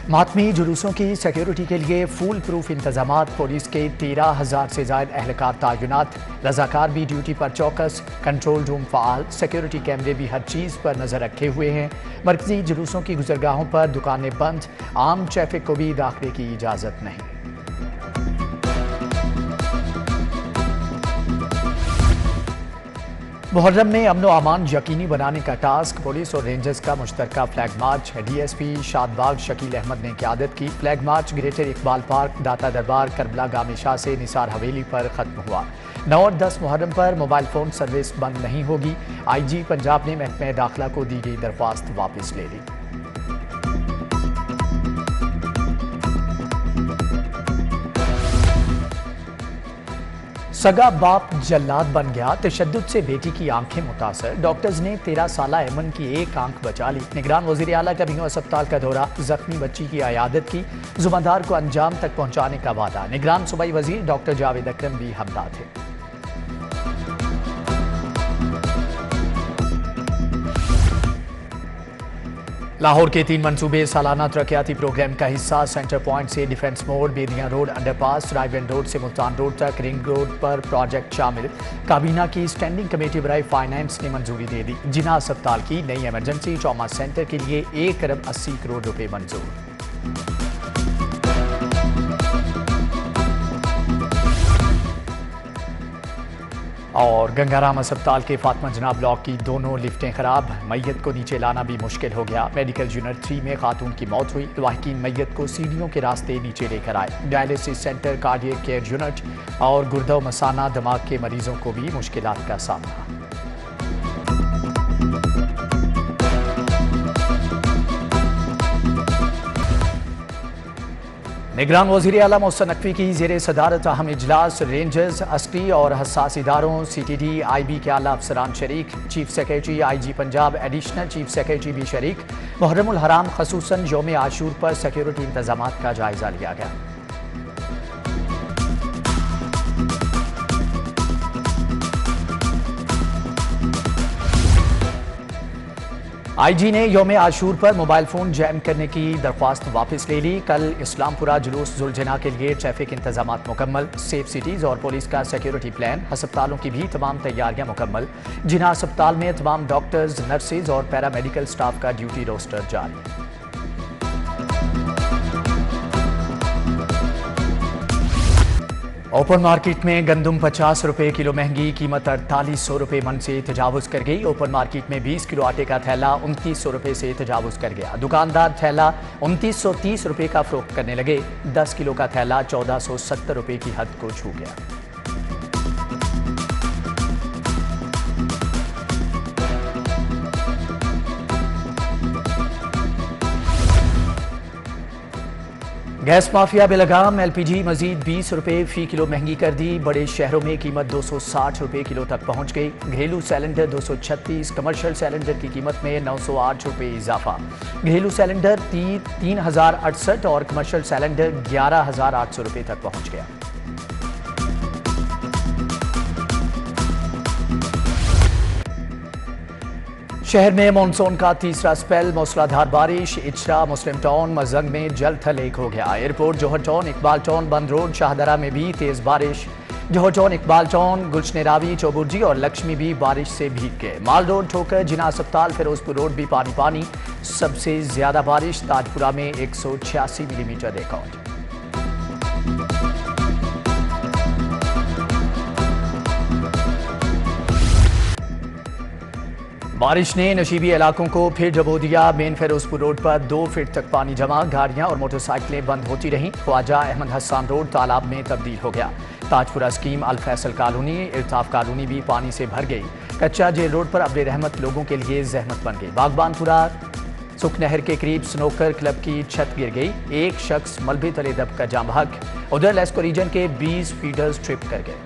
मातमी जुलूसों की सिक्योरिटी के लिए फुल प्रूफ इंतजामात। पुलिस के 13,000 से ज्यादा एहलकार तैनात। रजाकार भी ड्यूटी पर चौकस। कंट्रोल रूम फाल। सिक्योरिटी कैमरे भी हर चीज़ पर नजर रखे हुए हैं। मरकजी जुलूसों की गुजरगाहों पर दुकानें बंद। आम ट्रैफिक को भी दाखिले की इजाज़त नहीं। मुहर्रम में अमन व अमान यकीनी बनाने का टास्क। पुलिस और रेंजर्स का मुश्तरका flag march. DSP Shadbagh Shakeel Ahmed ने क़यादत की। Flag march Greater Iqbal Park, Data Darbar, Karbala गामे शाह से निसार हवेली पर खत्म हुआ। 9 और 10 मुहर्रम पर मोबाइल फ़ोन सर्विस बंद नहीं होगी। IG पंजाब ने महकमे दाखिला को दी गई दरख्वास्त वापस ले ली। सगा बाप जल्लाद बन गया। तशद्दुद से बेटी की आंखें मुतासर। डॉक्टर्स ने 13 साला एमन की एक आंख बचा ली। निगरान वज़ीर आला का भिंग अस्पताल का दौरा। जख्मी बच्ची की अयादत की। जुम्मेदार को अंजाम तक पहुंचाने का वादा। निगरान सूबाई वज़ीर डॉक्टर जावेद अकरम भी हमदर्द थे। लाहौर के 3 मंसूबे सालाना तरक्याती प्रोग्राम का हिस्सा। सेंटर पॉइंट से डिफेंस मोड़, Bedian road, underpass, Raiwind road से मुल्तान रोड तक रिंग रोड पर प्रोजेक्ट शामिल। काबीना की स्टैंडिंग कमेटी बराए फाइनेंस ने मंजूरी दे दी। जिना अस्पताल की नई एमरजेंसी ट्रॉमा सेंटर के लिए 1 अरब 80 करोड़ रुपए मंजूर। और गंगाराम अस्पताल के फातिमा जना ब्लॉक की दोनों लिफ्टें खराब। मैयत को नीचे लाना भी मुश्किल हो गया। मेडिकल यूनिट 3 में खातून की मौत हुई। लवाहिकीन मैयत को सीढ़ियों के रास्ते नीचे लेकर आए। Dialysis centre, cardiac care unit और गुर्दा मसाना दिमाग के मरीजों को भी मुश्किलात का सामना। निगरान वज़ीर आला मोहसिन नकवी की ज़ेरे सदारत अहम इजलास। रेंजर्स, अस्करी और हसास इदारों, CTD, IB के आला अफसरान शरीक। Chief secretary IG Punjab, additional chief secretary भी शरीक। मुहर्रमुल हराम खसूसन यौम आशूर पर सिक्योरिटी इंतजामात का जायजा लिया गया। IG ने यौम आशूर पर मोबाइल फ़ोन जैम करने की दरख्वास्त वापस ले ली। कल इस्लामपुरा जुलूस जुलजना के लिए ट्रैफिक इंतजामात मुकम्मल। सेफ सिटीज़ और पुलिस का सिक्योरिटी प्लान। अस्पतालों की भी तमाम तैयारियां मुकम्मल। जिना अस्पताल में तमाम डॉक्टर्स, नर्सेज और पैरामेडिकल स्टाफ का ड्यूटी रोस्टर जारी। ओपन मार्केट में गंदम 50 रुपए किलो महंगी। कीमत 4800 रुपए मन से तजावुज़ कर गई। ओपन मार्केट में 20 किलो आटे का थैला 2900 रुपए से तजावुज़ कर गया। दुकानदार थैला 2930 रुपए का फरोख्त करने लगे। 10 किलो का थैला 1470 रुपए की हद को छू गया। गैस माफिया बेलगाम। LPG मजीद 20 रुपए फी किलो महंगी कर दी। बड़े शहरों में कीमत 260 रुपए किलो तक पहुंच गई। घरेलू सिलेंडर 236, कमर्शियल सिलेंडर की कीमत में 908 रुपए इजाफा। घरेलू सिलेंडर 3068 और कमर्शियल सिलेंडर 11800 रुपए तक पहुंच गया। शहर में मानसून का तीसरा स्पेल। मूसलाधार बारिश। इचरा, मुस्लिम टाउन, मजंग में जल थल एक हो गया। एयरपोर्ट, जौहर टाउन, इकबाल टाउन, बंद रोड, शाहदरा में भी तेज बारिश। जौहर टाउन, इकबाल टाउन, गुलशन रावी, चौबुर्जी और लक्ष्मी भी बारिश से भीग गए। माल रोड, ठोकर, जिना अस्पताल, फिरोजपुर रोड भी पानी पानी। सबसे ज्यादा बारिश ताजपुरा में 186 मिलीमीटर रिकॉर्ड। बारिश ने नशीबी इलाकों को फिर डबो दिया। मेन फिरोजपुर रोड पर 2 फीट तक पानी जमा। गाड़ियां और मोटरसाइकिलें बंद होती रहीं। ख्वाजा अहमद हसन रोड तालाब में तब्दील हो गया। ताजपुरा स्कीम, अल फैसल कॉलोनी, इल्ताफ कॉलोनी भी पानी से भर गई। कच्चा जेल रोड पर अब्र रहमत लोगों के लिए जहमत बन गई। बागबानपुरा सुख नहर के करीब स्नोकर क्लब की छत गिर गई। एक शख्स मलबे तले दबकर जाम बहक। उधर लेस्को रीजन के 20 फीडर्स ट्रिप कर गए।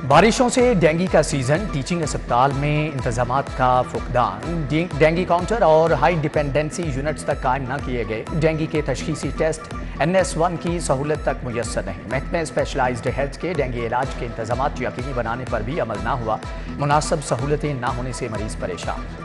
बारिशों से डेंगू का सीजन, टीचिंग अस्पताल में इंतजामात का फुकदान, डेंगू काउंटर और हाई डिपेंडेंसी यूनिट्स तक कायम न किए गए, डेंगू के तशखीसी टेस्ट NS1 की सहूलत तक मुयस्सर नहीं, महकमे स्पेशलाइज्ड हेल्थ के डेंगू इलाज के इंतजामात यकीनी बनाने पर भी अमल न हुआ, मुनासिब सहूलतें न होने से मरीज परेशान।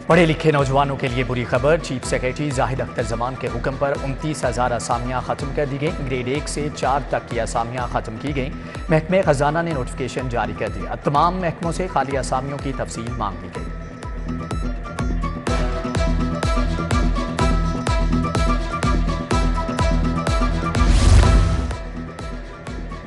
पढ़े लिखे नौजवानों के लिए बुरी खबर, चीफ सेक्रेटरी जाहिद अख्तर जमान के हुक्म पर 29,000 असामियाँ खत्म कर दी गई। ग्रेड 1 से 4 तक की असामियाँ खत्म की गई। महकमे खजाना ने नोटिफिकेशन जारी कर दिया। तमाम महकमों से खाली असामियों की तफसील मांग ली गई।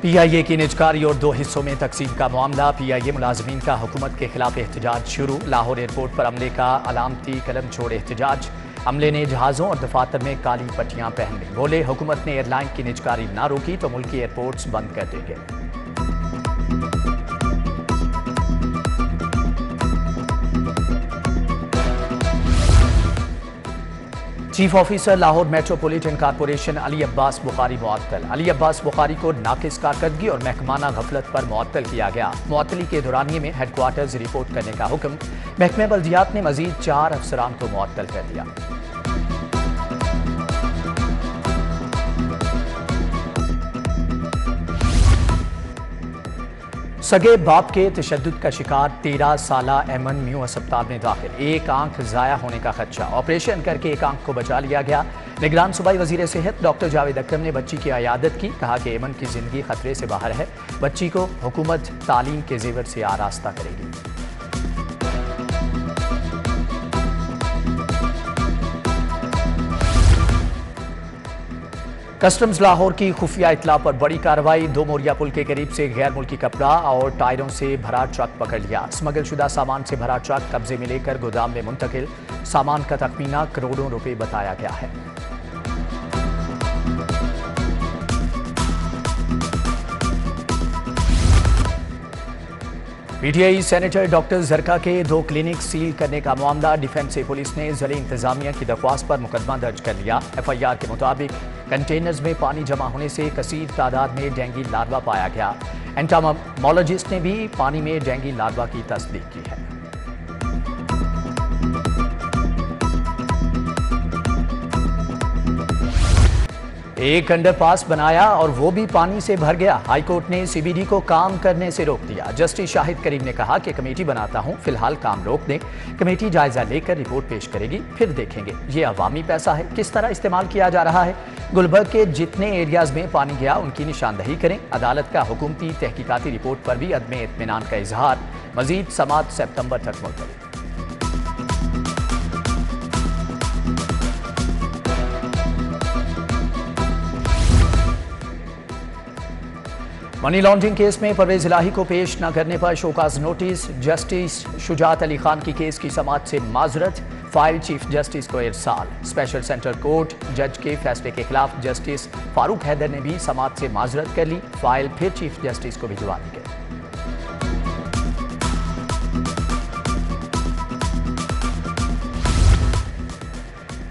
PIA की निजकारी और 2 हिस्सों में तकसीम का मामला, PIA मुलाजमीन का हुकूमत के खिलाफ एहतजाज शुरू। लाहौर एयरपोर्ट पर अमले का अलामती कलम छोड़ एहतजाज, अमले ने जहाज़ों और दफातर में काली पट्टियां पहन ली। बोले हुकूमत ने एयरलाइन की निजकारी ना रोकी तो मुल्की एयरपोर्ट्स बंद कर देंगे। Chief officer Lahore metropolitan corporation Ali Abbas Bukhari मुअत्तल। अली अब्बास बुखारी को नाकिस कारकर्दगी और महकमाना गफलत पर मुअत्तल किया गया। मुअत्तली के दौरानिये में हेडक्वार्टर्स रिपोर्ट करने का हुक्म। महकमे बल्दियात ने मजीद 4 अफसरान को मुअत्तल कर दिया। सगे बाप के तशद्दुद का शिकार 13 साला अहमद म्यू अस्पताल में दाखिल, एक आंख जाया होने का खदशा, ऑपरेशन करके एक आंख को बचा लिया गया। निगरान सूबाई वजीर सेहत डॉक्टर जावेद अकरम ने बच्ची की अयादत की, कहा कि अमन की जिंदगी खतरे से बाहर है, बच्ची को हुकूमत तालीम के जेवर से आरास्ता करेगी। कस्टम्स लाहौर की खुफिया इतला पर बड़ी कार्रवाई, 2 मोरिया पुल के करीब से गैर मुल्की कपड़ा और टायरों से भरा ट्रक पकड़ लिया। स्मगल शुदा सामान से भरा ट्रक कब्जे में लेकर गोदाम में मुंतकिल, सामान का तखमीना करोड़ों रुपए बताया गया है। PTI सेनेटर डॉक्टर जरका के 2 क्लिनिक सील करने का मामला, डिफेंस से पुलिस ने जिले इंतजामिया की दरख्वास्त पर मुकदमा दर्ज कर लिया। FIR के मुताबिक कंटेनर्स में पानी जमा होने से कसीर तादाद में डेंगू लार्वा पाया गया। एंटोमोलॉजिस्ट ने भी पानी में डेंगू लार्वा की तस्दीक की है। एक अंडरपास बनाया और वो भी पानी से भर गया। हाईकोर्ट ने CBD को काम करने से रोक दिया। जस्टिस शाहिद करीम ने कहा कि कमेटी बनाता हूं, फिलहाल काम रोक दें। कमेटी जायजा लेकर रिपोर्ट पेश करेगी, फिर देखेंगे। ये अवामी पैसा है, किस तरह इस्तेमाल किया जा रहा है। गुलबर्ग के जितने एरियाज में पानी गया उनकी निशानदही करें। अदालत का हुकूमती तहकीकाती रिपोर्ट पर भी अदम इत्मीनान का इजहार। मजीद समात सितंबर तक मुलतवी। मनी लॉन्ड्रिंग केस में परवेज इलाही को पेश न करने पर show cause notice, justice Shujaat Ali Khan की केस की समाअत से माजरत, फाइल चीफ जस्टिस को इरसाल। स्पेशल सेंट्रल कोर्ट जज के फैसले के खिलाफ जस्टिस फारूक हैदर ने भी समाअत से माजरत कर ली, फाइल फिर चीफ जस्टिस को भिजवा दी गई।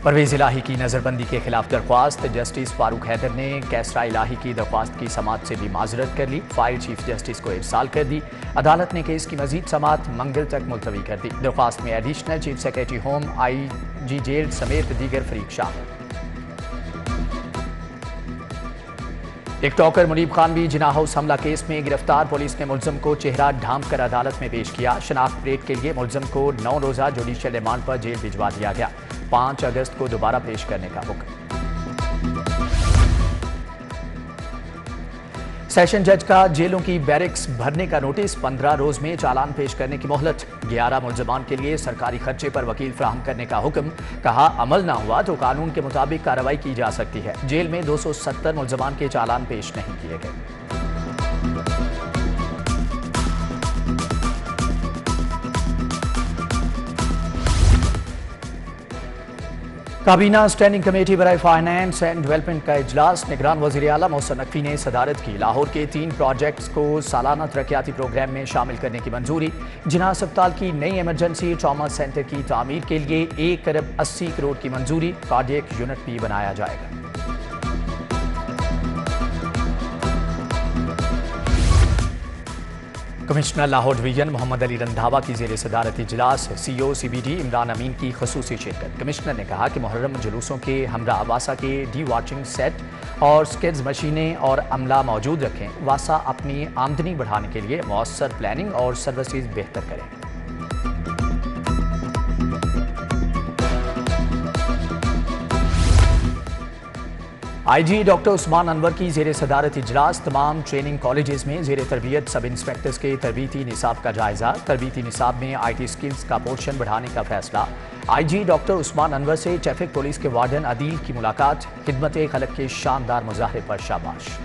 परवेज इलाही की नज़रबंदी के खिलाफ दरख्वास्त, जस्टिस फारूक हैदर ने कैसरा इलाही की दरख्वास्त की समाअत से भी माजरत कर ली, फाइल चीफ जस्टिस को इरसाल कर दी। अदालत ने केस की मजीद समाअत मंगल तक मुलतवी कर दी। दरख्वास्त में additional chief secretary home, IG jail समेत दीगर फरीक शामिल। टिकटॉकर मुनीब खान भी जिना हाउस हमला केस में गिरफ्तार, पुलिस ने मुलजम को चेहरा ढांप कर अदालत में पेश किया। शनाख्त परेड के लिए मुलजम को 9 रोज़ा जुडिशियल रिमांड पर जेल भिजवा दिया गया। 5 अगस्त को दोबारा पेश करने का हुक्म। सेशन जज का जेलों की बैरिक्स भरने का नोटिस, 15 रोज में चालान पेश करने की मोहलत। 11 मुलजमान के लिए सरकारी खर्चे पर वकील फराहम करने का हुक्म। कहा अमल ना हुआ तो कानून के मुताबिक कार्रवाई की जा सकती है। जेल में 270 मुलजमान के चालान पेश नहीं किए गए। काबीना स्टैंडिंग कमेटी बराए फाइनेंस एंड डेवलपमेंट का इजलास। निगरान वज़ीर आला मोहसिन नकवी ने सदारत की। लाहौर के 3 प्रोजेक्ट्स को सालाना तरक्याती प्रोग्राम में शामिल करने की मंजूरी। जिना अस्पताल की नई इमरजेंसी ट्रॉमा सेंटर की तामीर के लिए 1 अरब 80 करोड़ की मंजूरी। कार्डियक यूनिट भी बनाया जाएगा। कमिश्नर लाहौर डिवीजन मोहम्मद अली रंधावा की ज़ेर सदारत इजलास। CEO CBD इमरान अमीन की खसूसी शिरकत। कमिश्नर ने कहा कि मुहर्रम जुलूसों के हमरा वासा के डी वाचिंग सेट और स्किड्स मशीनें और अमला मौजूद रखें। वासा अपनी आमदनी बढ़ाने के लिए मौसर प्लानिंग और सर्विसेज बेहतर करें। IG डॉक्टर उस्मान अनवर की ज़ेर सदारत इजलास। तमाम ट्रेनिंग कॉलेजेस में ज़ेर तरबियत सब इंस्पेक्टर्स के तरबीती निसाब का जायजा। तरबीती निसाब में IT स्किल्स का पोर्शन बढ़ाने का फैसला। IG डॉक्टर उस्मान अनवर से ट्रैफिक पुलिस के वार्डन अदील की मुलाकात। खिदमत खलक के शानदार मुजाहरे पर शाबाश।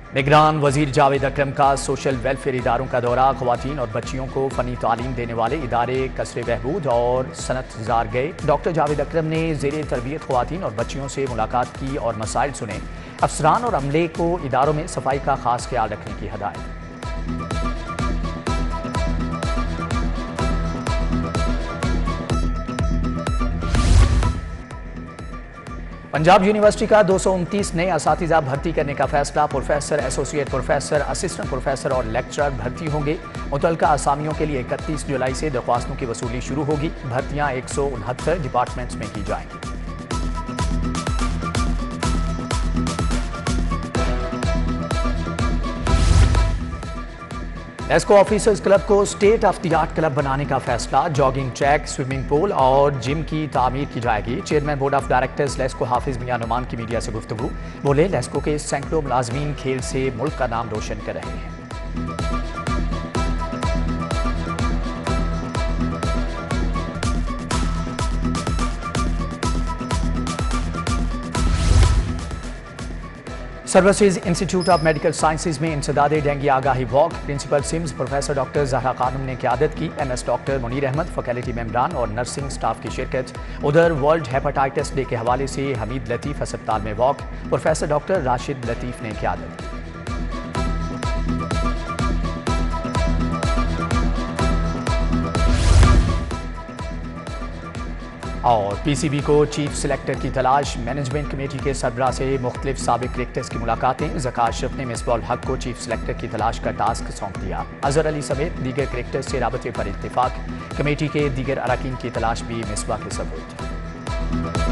निगरान वजीर जावेद अकरम का सोशल वेलफेयर इदारों का दौरा। ख्वातीन और बच्चियों को फ़नी तालीम देने वाले इदारे कसरे बहबूद और सनत जार गए। डॉक्टर जावेद अकरम ने ज़ेरे तरबियत ख्वातीन और बच्चियों से मुलाकात की और मसाइल सुने। अफसरान और अमले को इदारों में सफाई का खास ख्याल रखने की हदायत। पंजाब यूनिवर्सिटी का 229 नए असातिज़ा भर्ती करने का फैसला। Professor, associate professor, assistant professor और लेक्चरर भर्ती होंगे। मुतल्लिका असामियों के लिए 31 जुलाई से दरख्वास्तों की वसूली शुरू होगी। भर्तियां 169 डिपार्टमेंट्स में की जाएंगी। लेस्को ऑफिसर्स क्लब को state of the art club बनाने का फैसला। जॉगिंग ट्रैक, स्विमिंग पूल और जिम की तामीर की जाएगी। Chairman board of directors LESCO Hafiz Mian Noman की मीडिया से गुफ्तगू। बोले, लेस्को के सैकड़ों मुलाजमीन खेल से मुल्क का नाम रोशन कर रहे हैं। Services Institute of Medical Sciences में इंसदाद डेंगू आगाही walk. Principal SIMS professor doctor Zahra Khanam ने क़यादत की। MS doctor Munir Ahmed, faculty मेंबरान और नर्सिंग स्टाफ की शिरकत। उधर वर्ल्ड हेपेटाइटिस डे के हवाले से हमीद लतीफ़ अस्पताल में वॉक। प्रोफेसर डॉक्टर राशिद लतीफ़ ने क़यादत की। और PCB को चीफ सिलेक्टर की तलाश। मैनेजमेंट कमेटी के सरबराह से मुख्तलिफ साबिक क्रिकेटर्स की मुलाकातें। ज़का अशरफ ने मिसबाह उल हक को चीफ सिलेक्टर की तलाश का टास्क सौंप दिया। अजहर अली समेत दीगर क्रिकेटर्स से राबते पर इत्तेफाक। कमेटी के दीगर अरकान की तलाश भी मिसबाह के सबूत।